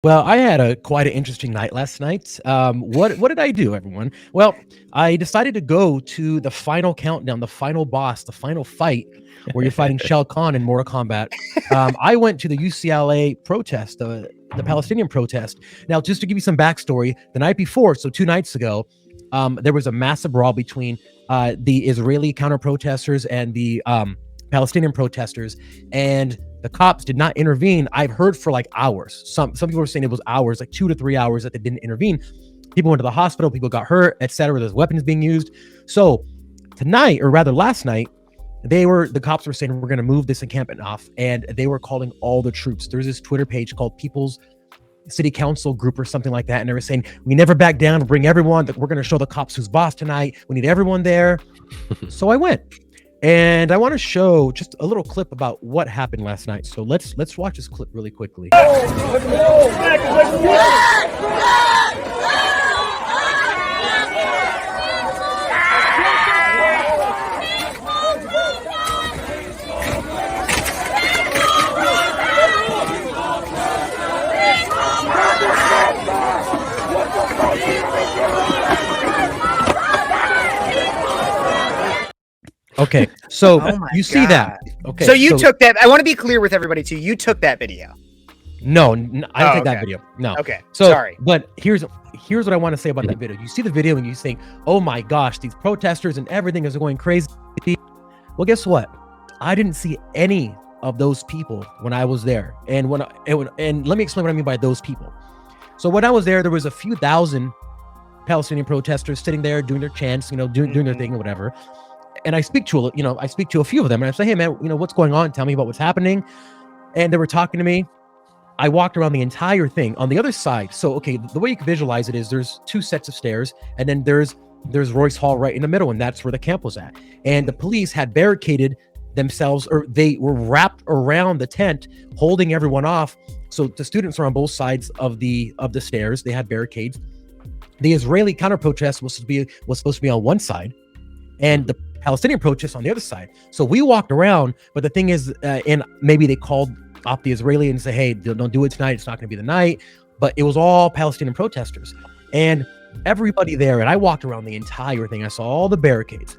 Well, I had quite an interesting night last night. What did I do, everyone? Well, I decided to go to the final countdown, the final boss, the final fight, where you're fighting Shao Kahn in Mortal Kombat. I went to the UCLA protest, the Palestinian protest. Now, just to give you some backstory, the night before, so 2 nights ago, there was a massive brawl between the Israeli counter-protesters and the Palestinian protesters, and the cops did not intervene. I've heard for like hours. Some people were saying it was hours, like 2 to 3 hours that they didn't intervene. People went to the hospital, people got hurt, etc. There's weapons being used. So tonight, or rather last night, the cops were saying we're going to move this encampment off, and they were calling all the troops. There's this Twitter page called People's City Council Group or something like that, and they were saying we never back down. Bring everyone. We're going to show the cops who's boss tonight. We need everyone there. So I went. And I want to show just a little clip about what happened last night. So let's watch this clip really quickly. Okay, so you see that. Okay, so you took that. I want to be clear with everybody too. You took that video. No, I didn't take that video. No. Okay. So, sorry. But here's what I want to say about that video. You see the video and you think, oh my gosh, these protesters and everything is going crazy. Well, guess what? I didn't see any of those people when I was there. And and let me explain what I mean by those people. So when I was there was a few thousand Palestinian protesters sitting there doing their chants, doing their thing or whatever. And I speak to a few of them, and I say, hey man, what's going on? Tell me about what's happening. And they were talking to me. I walked around the entire thing. On the other side, so okay, the way you can visualize it is there's 2 sets of stairs, and then there's Royce Hall right in the middle, and that's where the camp was at. And the police had barricaded themselves, or they were wrapped around the tent, holding everyone off. So the students were on both sides of the stairs. They had barricades. The Israeli counter protest was supposed to be on one side, and the Palestinian protests on the other side. So we walked around, but the thing is, and maybe they called off the Israeli and say, hey, don't do it tonight. It's not going to be the night. But it was all Palestinian protesters. And everybody there, and I walked around the entire thing. I saw all the barricades,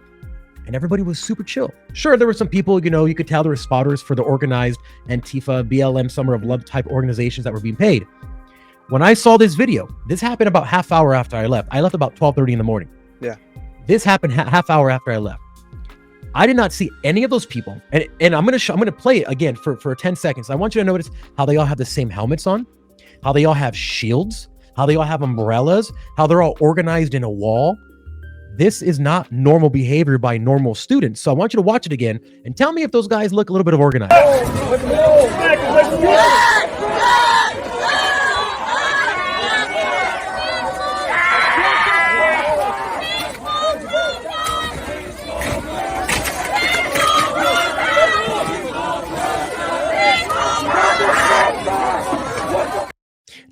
and everybody was super chill. Sure, there were some people, you could tell there were spotters for the organized Antifa, BLM, Summer of Love type organizations that were being paid. When I saw this video, this happened about half hour after I left. I left about 12:30 in the morning. Yeah. This happened half hour after I left. I did not see any of those people, and I'm gonna play it again for 10 seconds. I want you to notice how they all have the same helmets on, how they all have shields, how they all have umbrellas, how they're all organized in a wall. This is not normal behavior by normal students. So I want you to watch it again and tell me if those guys look a little bit of organized.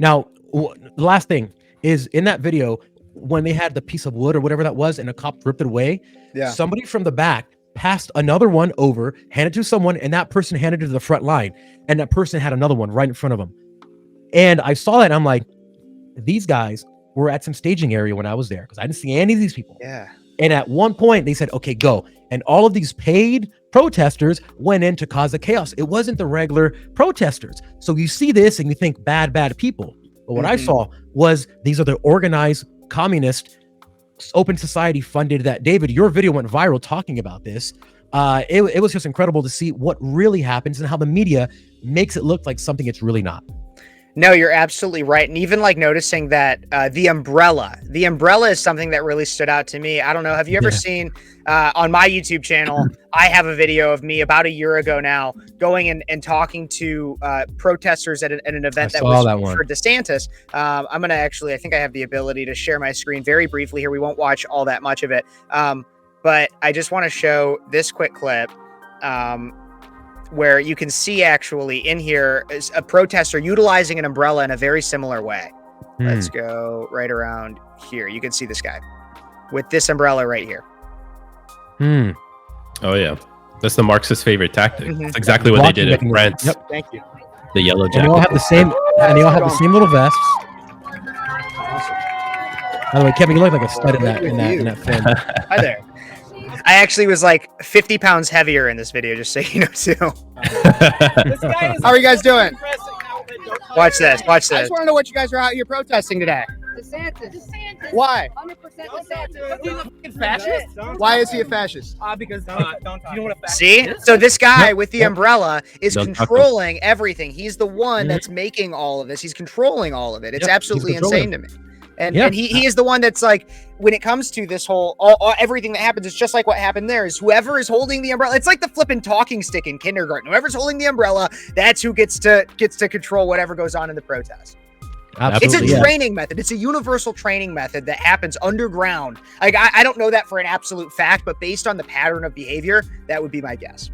Now, the last thing is in that video, when they had the piece of wood or whatever that was, and a cop ripped it away, somebody from the back passed another one over, handed to someone, and that person handed it to the front line, and that person had another one right in front of them. And I saw that, and I'm like, these guys were at some staging area when I was there, because I didn't see any of these people. Yeah. And at one point, they said, okay, go. And all of these paid protesters went in to cause the chaos. It wasn't the regular protesters. So you see this and you think bad people. But what I saw was these are the organized communist open society funded that. David, your video went viral talking about this. It was just incredible to see what really happens and how the media makes it look like something it's really not. No, you're absolutely right. And even like noticing that the umbrella is something that really stood out to me. I don't know. Have you ever seen on my YouTube channel, I have a video of me about a year ago now going and talking to protesters at an event that was for DeSantis. I'm going to I think I have the ability to share my screen very briefly here. We won't watch all that much of it. But I just want to show this quick clip. Where you can see actually in here is a protester utilizing an umbrella in a very similar way. Let's go right around here. You can see this guy with this umbrella right here. Oh yeah. That's the Marxist favorite tactic. That's exactly what they did at France. Thank you. The yellow And they all have jacket. the same, and they all have the same little vests. By the way, Kevin, you look like a stud in that film. Hi there. I actually was like 50 pounds heavier in this video, just so you know, too. How are you guys doing? Watch this. Watch I this. just want to know what you guys are out here protesting today. DeSantis. Why? 100% DeSantis. He's a fascist? Why is he a fascist? Because you know what a fascist See? is? So this guy Yep. with the umbrella is Don't talk controlling everything. He's the one Mhm. that's making all of this. He's controlling all of it. It's Yep, he's absolutely controlling insane to me. And, Yeah. and he is the one that's like, when it comes to this whole, everything that happens, it's just like what happened there is whoever is holding the umbrella. It's like the flipping talking stick in kindergarten. Whoever's holding the umbrella, that's who gets to control whatever goes on in the protest. Absolutely, It's a yeah. training method. It's a universal training method that happens underground. Like I don't know that for an absolute fact, but based on the pattern of behavior, that would be my guess.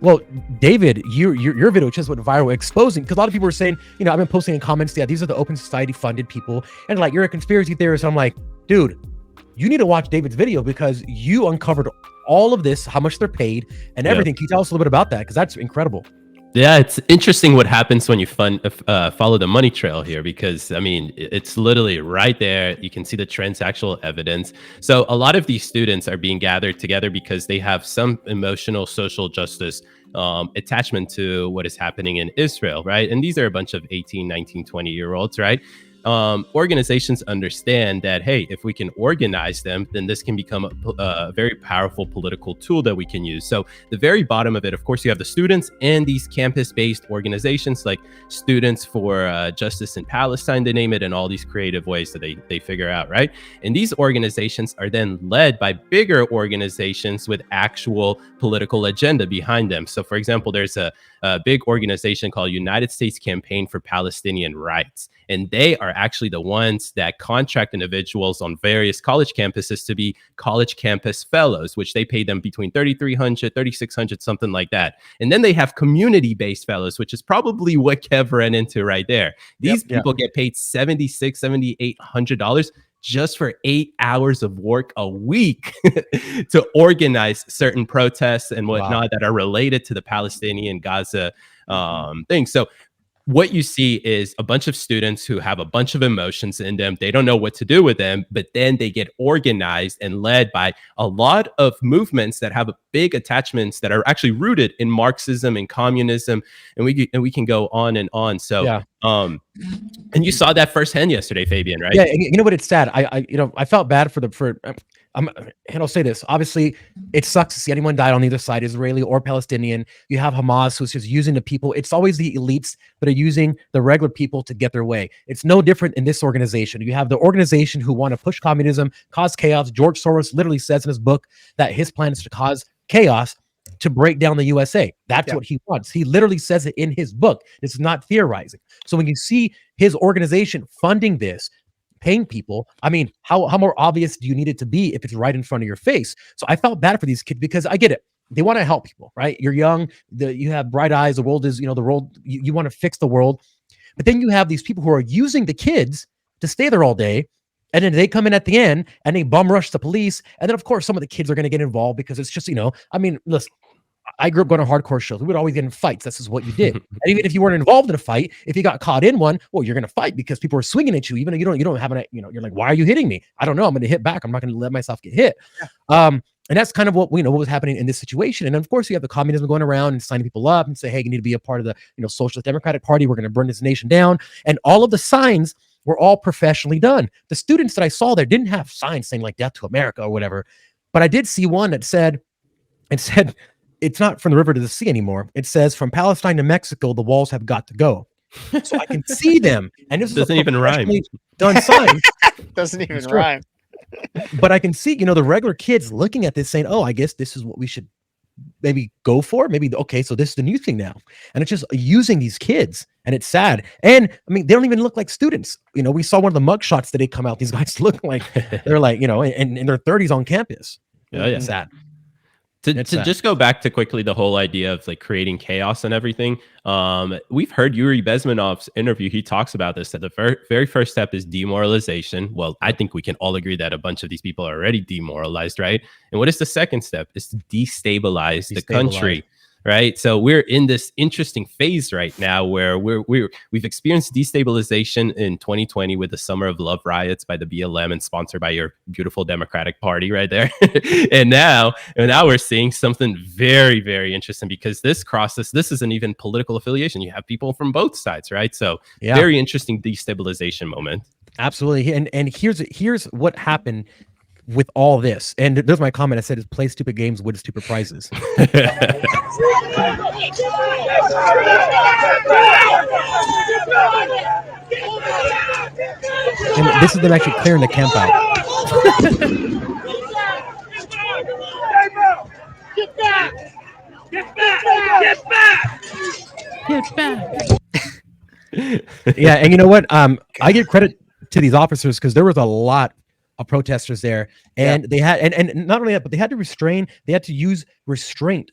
Well, David, your video just went viral exposing, because a lot of people were saying, you know, I've been posting in comments, yeah, these are the Open Society funded people, and like, you're a conspiracy theorist. I'm like, dude, you need to watch David's video because you uncovered all of this, how much they're paid and everything. Can you tell us a little bit about that? Because that's incredible. Yeah, it's interesting what happens when you follow the money trail here, because I mean, it's literally right there. You can see the transactional evidence. So a lot of these students are being gathered together because they have some emotional social justice attachment to what is happening in Israel, right? And these are a bunch of 18, 19, 20-year-olds, right? Organizations understand that, hey, if we can organize them, then this can become a very powerful political tool that we can use. So the very bottom of it, of course, you have the students and these campus-based organizations like Students for Justice in Palestine, they name it, and all these creative ways that they figure out, right? And these organizations are then led by bigger organizations with actual political agenda behind them. So for example, there's a big organization called United States Campaign for Palestinian Rights. And they are actually the ones that contract individuals on various college campuses to be college campus fellows, which they pay them between $3,300, $3,600, something like that. And then they have community-based fellows, which is probably what Kev ran into right there. These people get paid $7,600, $7,800 just for 8 hours of work a week to organize certain protests and whatnot that are related to the Palestinian Gaza thing. So what you see is a bunch of students who have a bunch of emotions in them. They don't know what to do with them, but then they get organized and led by a lot of movements that have big attachments that are actually rooted in Marxism and communism, and we can go on and on. So, and you saw that firsthand yesterday, Fabian, right? Yeah, and you know what? It's sad. I felt bad and I'll say this. Obviously, it sucks to see anyone die on either side, Israeli or Palestinian. You have Hamas, who's just using the people. It's always the elites that are using the regular people to get their way. It's no different in this organization. You have the organization who want to push communism, cause chaos. George Soros literally says in his book that his plan is to cause chaos to break down the USA. That's what he wants. He literally says it in his book. This is not theorizing. So when you see his organization funding this, paying people, I mean, how more obvious do you need it to be if it's right in front of your face? So I felt bad for these kids because I get it. They want to help people, right? You're young, you have bright eyes. The world is, the world, you want to fix the world. But then you have these people who are using the kids to stay there all day. And then they come in at the end and they bum rush the police. And then, of course, some of the kids are going to get involved because it's just, I mean, listen, I grew up going to hardcore shows. We would always get in fights. This is what you did. And even if you weren't involved in a fight, if you got caught in one, well, you're going to fight because people are swinging at you. Even though you don't have an, you're like, why are you hitting me? I don't know. I'm going to hit back. I'm not going to let myself get hit. And that's kind of what what was happening in this situation. And then, of course, you have the communism going around and signing people up and say, hey, you need to be a part of the Socialist Democratic Party. We're going to burn this nation down. And all of the signs were all professionally done. The students that I saw there didn't have signs saying like death to America or whatever. But I did see one that said, it's not from the river to the sea anymore. It says from Palestine to Mexico, the walls have got to go. So I can see them. And this doesn't even rhyme. Done sign. Doesn't even rhyme. But I can see, the regular kids looking at this saying, oh, I guess this is what we should maybe go for. Maybe, okay, so this is the new thing now. And it's just using these kids. And it's sad. And I mean, they don't even look like students. We saw one of the mug shots that they come out. These guys look like they're like, in their 30s on campus. Yeah. It's sad. To just go back to quickly the whole idea of like creating chaos and everything. We've heard Yuri Bezmenov's interview. He talks about this, that the very first step is demoralization. Well, I think we can all agree that a bunch of these people are already demoralized, right? And what is the second step? Is to destabilize the country. right? So we're in this interesting phase right now where we've experienced destabilization in 2020 with the Summer of Love riots by the BLM and sponsored by your beautiful Democratic Party right there. and now we're seeing something very, very interesting, because this isn't even political affiliation. You have people from both sides, right? So very interesting destabilization moment. Absolutely. And here's what happened with all this. And there's my comment. I said, is play stupid games, win stupid prizes. And this is them actually clearing the camp out. Get back! Get back! Get back! Get back! Yeah, and you know what? I give credit to these officers, because there was a lot of protesters there, and they had and not only that, but they had to restrain. They had to use restraint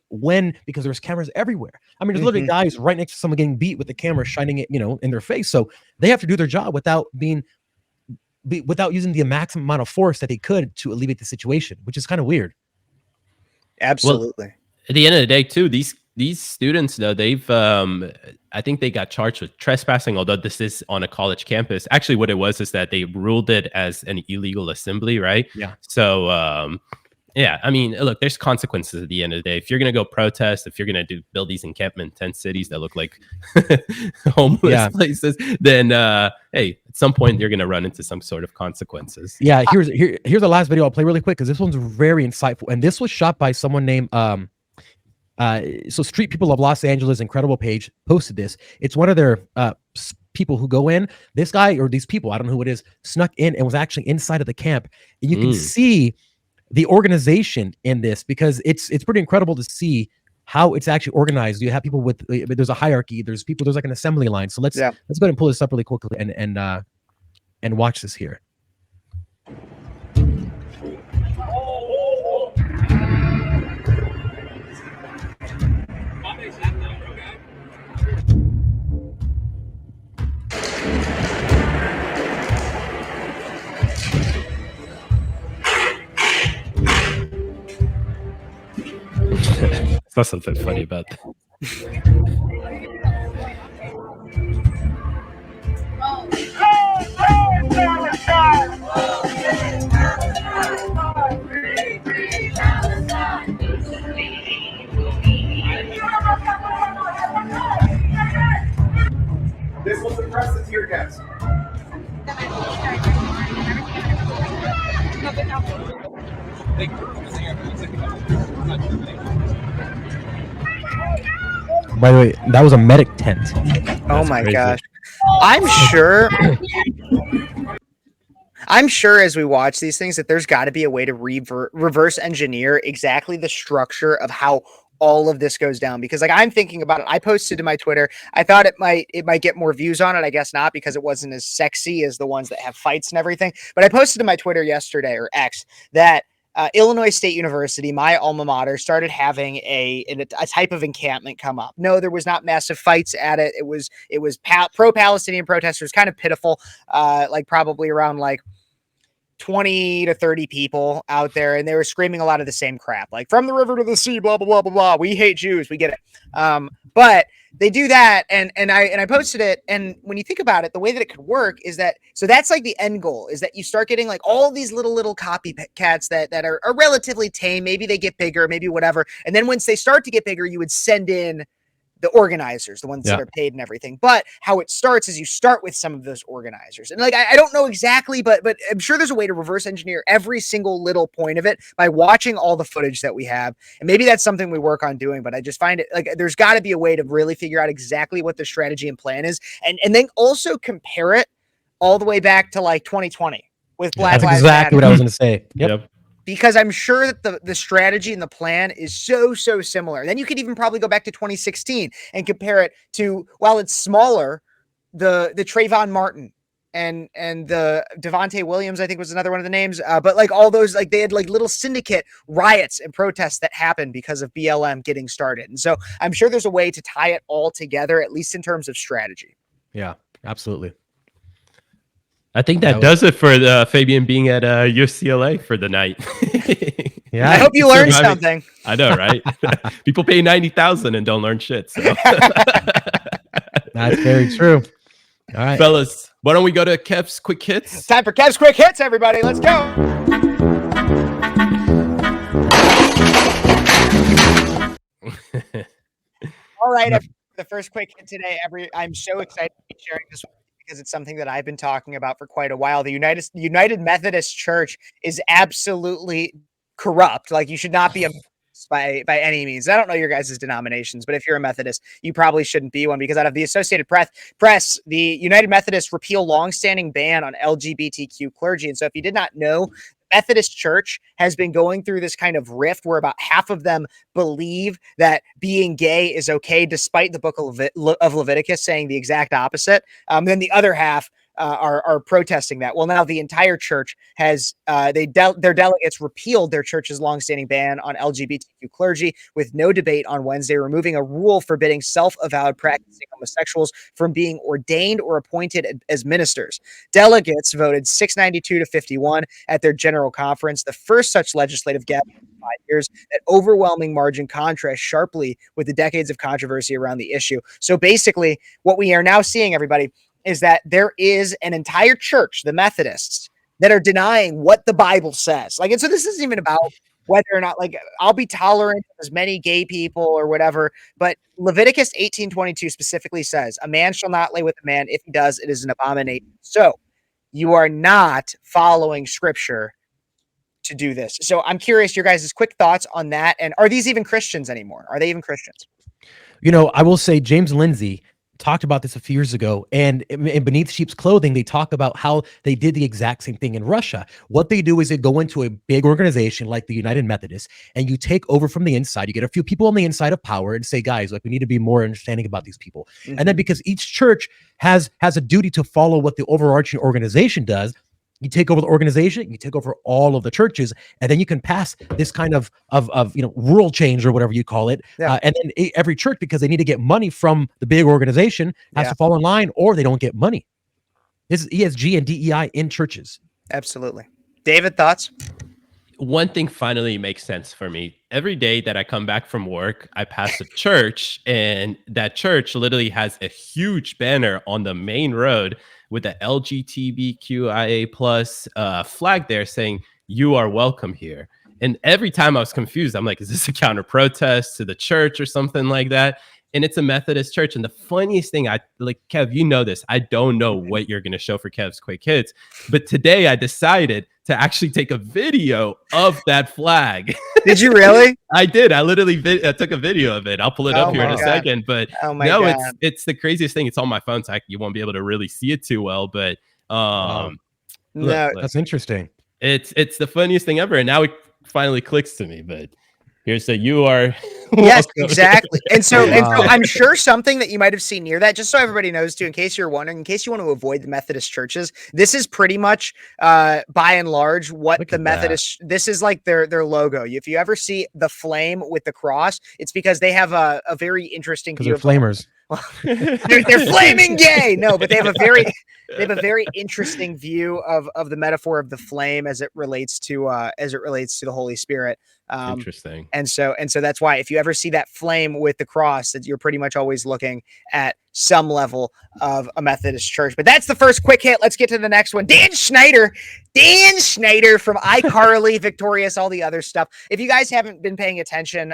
because there was cameras everywhere. I mean, there's literally guys right next to someone getting beat with the camera shining it, in their face. So they have to do their job without using the maximum amount of force that they could to alleviate the situation, which is kind of weird. Absolutely. Well, at the end of the day, too, these students, though, they've I think they got charged with trespassing, although this is on a college campus. Actually, what it was is that they ruled it as an illegal assembly, right? Yeah. So yeah, I mean, look, there's consequences at the end of the day. If you're gonna go protest, if you're gonna build these encampment tent cities that look like homeless places, then hey, at some point you're gonna run into some sort of consequences. Yeah, here's the last video I'll play really quick, because this one's very insightful, and this was shot by someone named so Street People of Los Angeles incredible page posted this. It's one of their people who go in. This guy, or these people, I don't know who it is, snuck in and was actually inside of the camp, and you can see the organization in this, because it's pretty incredible to see how it's actually organized. You have people there's a hierarchy, there's like an assembly line. So let's go ahead and pull this up really quickly and watch this here. That's something funny about that. This will suppress the tear gas. By the way, that was a medic tent. Oh my gosh. I'm sure as we watch these things that there's got to be a way to reverse engineer exactly the structure of how all of this goes down, because like I'm thinking about it. I posted to my Twitter. I thought it might get more views on it. I guess not, because it wasn't as sexy as the ones that have fights and everything. But I posted to my Twitter yesterday, or X, that Illinois State University, my alma mater, started having a type of encampment come up. No, there was not massive fights at it. It was pro-Palestinian protesters, kind of pitiful, like probably around like 20 to 30 people out there, and they were screaming a lot of the same crap, like from the river to the sea, blah blah blah blah blah. We hate Jews, we get it. But they do that, and I posted it. And when you think about it, the way that it could work is that, so that's like the end goal, is that you start getting like all these little copycats that are relatively tame. Maybe they get bigger, maybe whatever. And then once they start to get bigger, you would send in the organizers, the ones that are paid and everything. But how it starts is you start with some of those organizers. And like, I don't know exactly, but I'm sure there's a way to reverse engineer every single little point of it by watching all the footage that we have. And maybe that's something we work on doing, but I just find it like there's got to be a way to really figure out exactly what the strategy and plan is. And then also compare it all the way back to like 2020 with Black Lives Matter. That's exactly what I was going to say. Yep. Because I'm sure that the strategy and the plan is so similar. Then you could even probably go back to 2016 and compare it to, while it's smaller, the Trayvon Martin and the Devontae Williams, I think was another one of the names. But like all those, like they had like little syndicate riots and protests that happened because of BLM getting started. And so I'm sure there's a way to tie it all together, at least in terms of strategy. Yeah, absolutely. I think that does it for Fabian being at UCLA for the night. Yeah. I hope you learned Surviving. something. I know, right? People pay 90,000 and don't learn shit. So. That's very true. All right. Fellas, why don't we go to Kev's quick hits? Time for Kev's quick hits, everybody. Let's go. All right, the first quick hit today. I'm so excited to be sharing this because it's something that I've been talking about for quite a while. The United Methodist Church is absolutely corrupt. Like, you should not be a by any means. I don't know your guys' denominations, but if you're a Methodist, you probably shouldn't be one, because out of the Associated Press, the United Methodists repeal longstanding ban on LGBTQ clergy. And so if you did not know, Methodist Church has been going through this kind of rift where about half of them believe that being gay is okay, despite the book of Leviticus saying the exact opposite. Then the other half are protesting that. Well, now the entire church has their delegates repealed their church's longstanding ban on LGBTQ clergy with no debate on Wednesday, removing a rule forbidding self-avowed practicing homosexuals from being ordained or appointed as ministers. Delegates voted 692 to 51 at their general conference, the first such legislative gathering in 5 years. That overwhelming margin contrasts sharply with the decades of controversy around the issue. So basically, what we are now seeing, everybody, is that there is an entire church, the Methodists, that are denying what the Bible says. Like, and so this isn't even about whether or not, like, I'll be tolerant of as many gay people or whatever, but Leviticus 18:22 specifically says, a man shall not lay with a man. If he does, it is an abomination. So you are not following scripture to do this. So I'm curious your guys' quick thoughts on that. And are these even Christians anymore? Are they even Christians? You know, I will say James Lindsay talked about this a few years ago, and Beneath Sheep's Clothing, they talk about how they did the exact same thing in Russia. What they do is they go into a big organization like the United Methodists, and you take over from the inside. You get a few people on the inside of power and say, guys, like, we need to be more understanding about these people. Mm-hmm. And then because each church has a duty to follow what the overarching organization does, you take over the organization, you take over all of the churches, and then you can pass this kind of rule change or whatever you call it. Yeah. And then every church, because they need to get money from the big organization, has to fall in line, or they don't get money. This is ESG and DEI in churches. Absolutely. David, thoughts? One thing finally makes sense for me. Every day that I come back from work, I pass a church, and that church literally has a huge banner on the main road with the LGBTQIA plus flag there saying, "You are welcome here." And every time I was confused. I'm like, is this a counter protest to the church or something like that? And it's a Methodist church. And the funniest thing, Kev, you know this, I don't know what you're going to show for Kev's Quick Hits, but today I decided to actually take a video of that flag. Did you really? I did. I literally took a video of it. I'll pull it up here in a second. But no, it's the craziest thing. It's on my phone, so you won't be able to really see it too well. But look, that's interesting. It's the funniest thing ever. And now it finally clicks to me. But here's the you are. Yes, exactly. And so I'm sure something that you might have seen near that, just so everybody knows too, in case you're wondering, in case you want to avoid the Methodist churches, this is pretty much by and large what the Methodist, this is like their logo. If you ever see the flame with the cross, it's because they have a very interesting view of flamers. They're flaming gay. No, but they have a very interesting view of the metaphor of the flame as it relates to the Holy Spirit. Interesting. And so that's why if you ever see that flame with the cross, that you're pretty much always looking at some level of a Methodist church. But that's the first quick hit. Let's get to the next one. Dan Schneider from iCarly, Victorious, all the other stuff. If you guys haven't been paying attention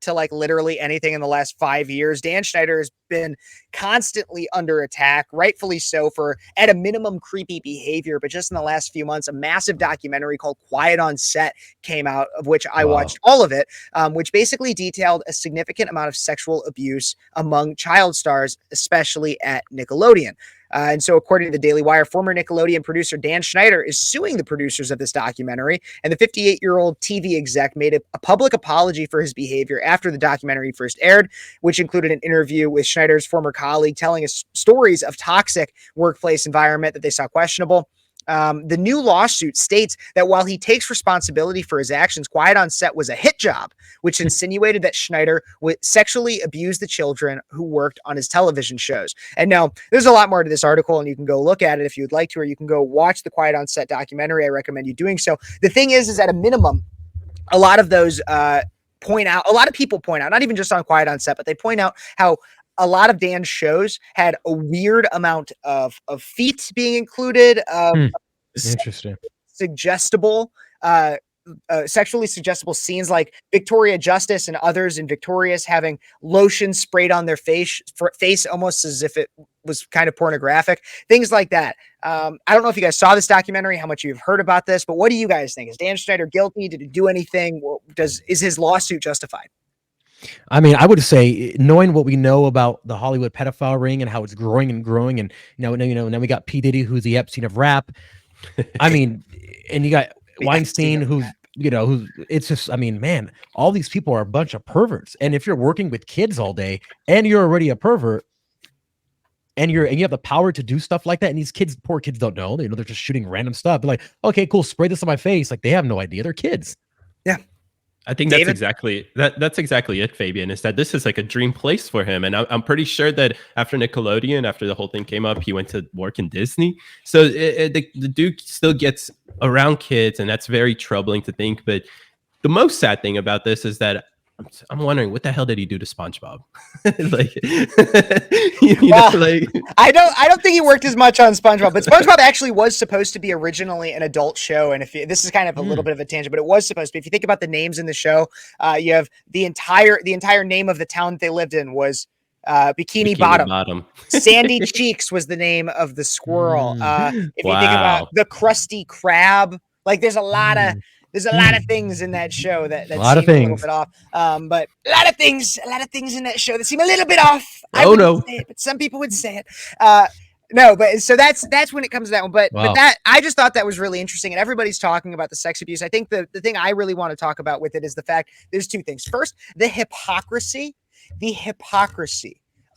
to like literally anything in the last 5 years, Dan Schneider has been constantly under attack, rightfully so, for at a minimum creepy behavior. But just in the last few months, a massive documentary called Quiet on Set came out, of which I watched all of it, which basically detailed a significant amount of sexual abuse among child stars, especially at Nickelodeon. And so according to the Daily Wire, former Nickelodeon producer Dan Schneider is suing the producers of this documentary. And the 58-year-old TV exec made a public apology for his behavior after the documentary first aired, which included an interview with Schneider's former colleague telling us stories of toxic workplace environment that they saw questionable. The new lawsuit states that while he takes responsibility for his actions, Quiet on Set was a hit job, which insinuated that Schneider would sexually abuse the children who worked on his television shows. And now there's a lot more to this article, and you can go look at it if you would like to, or you can go watch the Quiet on Set documentary. I recommend you doing so. The thing is at a minimum, a lot of those point out, a lot of people point out, not even just on Quiet on Set, but they point out how a lot of Dan's shows had a weird amount of feet being included, Interesting. suggestible, sexually suggestible scenes, like Victoria Justice and others in Victorious having lotion sprayed on their face almost as if it was kind of pornographic, things like that. I don't know if you guys saw this documentary, how much you've heard about this, but what do you guys think? Is Dan Schneider guilty? Did he do anything? Is his lawsuit justified? I mean, I would say, knowing what we know about the Hollywood pedophile ring and how it's growing and growing, and now we got P. Diddy, who's the Epstein of rap. I mean, and you got Weinstein, who's it's just, I mean, man, all these people are a bunch of perverts. And if you're working with kids all day and you're already a pervert, and you have the power to do stuff like that, and these kids, poor kids, don't know. They're just shooting random stuff. They're like, okay, cool, spray this on my face. Like, they have no idea. They're kids. Yeah. I think that's exactly it, Fabian, is that this is like a dream place for him. And I'm pretty sure that after Nickelodeon, after the whole thing came up, he went to work in Disney. So the dude still gets around kids, and that's very troubling to think. But the most sad thing about this is that I'm wondering, what the hell did he do to SpongeBob? Like, I don't think he worked as much on SpongeBob, but SpongeBob actually was supposed to be originally an adult show. And this is kind of a little bit of a tangent, but it was supposed to be. If you think about the names in the show, you have the entire name of the town that they lived in was Bikini Bottom. Sandy Cheeks was the name of the squirrel. If you think about the Krusty Krab, like there's a lot of things in that show that seem a little bit off. But a lot of things in that show that seem a little bit off. I wouldn't say it, but some people would say it. No, but so that's when it comes to that one. But that, I just thought that was really interesting. And everybody's talking about the sex abuse. I think the thing I really want to talk about with it is the fact there's two things. First, the hypocrisy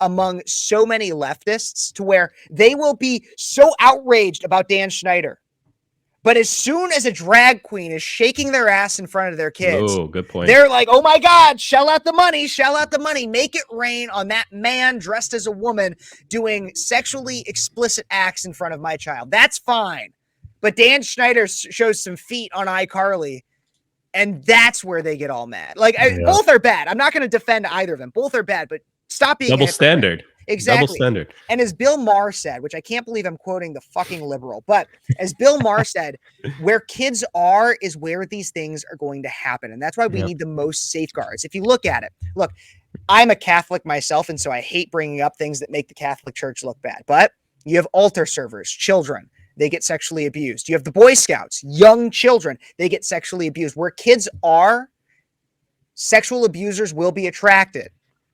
among so many leftists, to where they will be so outraged about Dan Schneider, but as soon as a drag queen is shaking their ass in front of their kids, good point, they're like, oh my God, shell out the money, make it rain on that man dressed as a woman doing sexually explicit acts in front of my child. That's fine. But Dan Schneider shows some feet on iCarly, and that's where they get all mad. Like, both are bad. I'm not going to defend either of them. Both are bad, but stop being double standard. Exactly. Double standard. And as Bill Maher said, which I can't believe I'm quoting the fucking liberal, but as Bill Maher said, where kids are is where these things are going to happen. And that's why we need the most safeguards. If you look at it, I'm a Catholic myself, and so I hate bringing up things that make the Catholic Church look bad. But you have altar servers, children, they get sexually abused. You have the Boy Scouts, young children, they get sexually abused. Where kids are, sexual abusers will be attracted.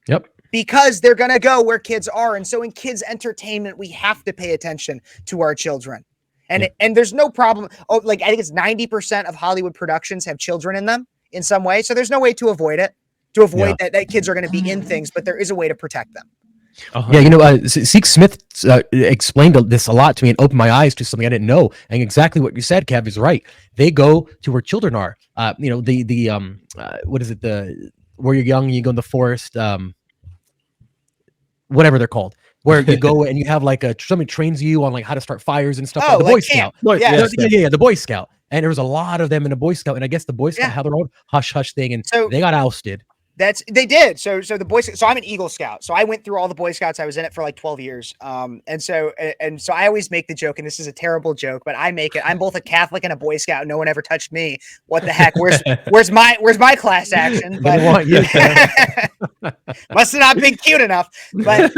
Yep. Because they're going to go where kids are. And so in kids' entertainment, we have to pay attention to our children. And and there's no problem. I think it's 90% of Hollywood productions have children in them in some way. So there's no way to avoid it, that kids are going to be in things, but there is a way to protect them. Yeah, Zeke Smith explained this a lot to me and opened my eyes to something I didn't know. And exactly what you said, Kev, is right. They go to where children are. What is it? Where you're young, you go in the forest. Whatever they're called, where you go and you have somebody trains you on how to start fires and stuff. The Boy Scout. The Boy Scout. And there was a lot of them in a Boy Scout, and I guess the Boy Scout had their own hush hush thing, and so they got ousted. They did. So the Boy Scout. So I'm an Eagle Scout. So I went through all the Boy Scouts. I was in it for 12 years. And so I always make the joke, and this is a terrible joke, but I make it. I'm both a Catholic and a Boy Scout. No one ever touched me. What the heck? Where's my class action? But want you. must have not been cute enough. But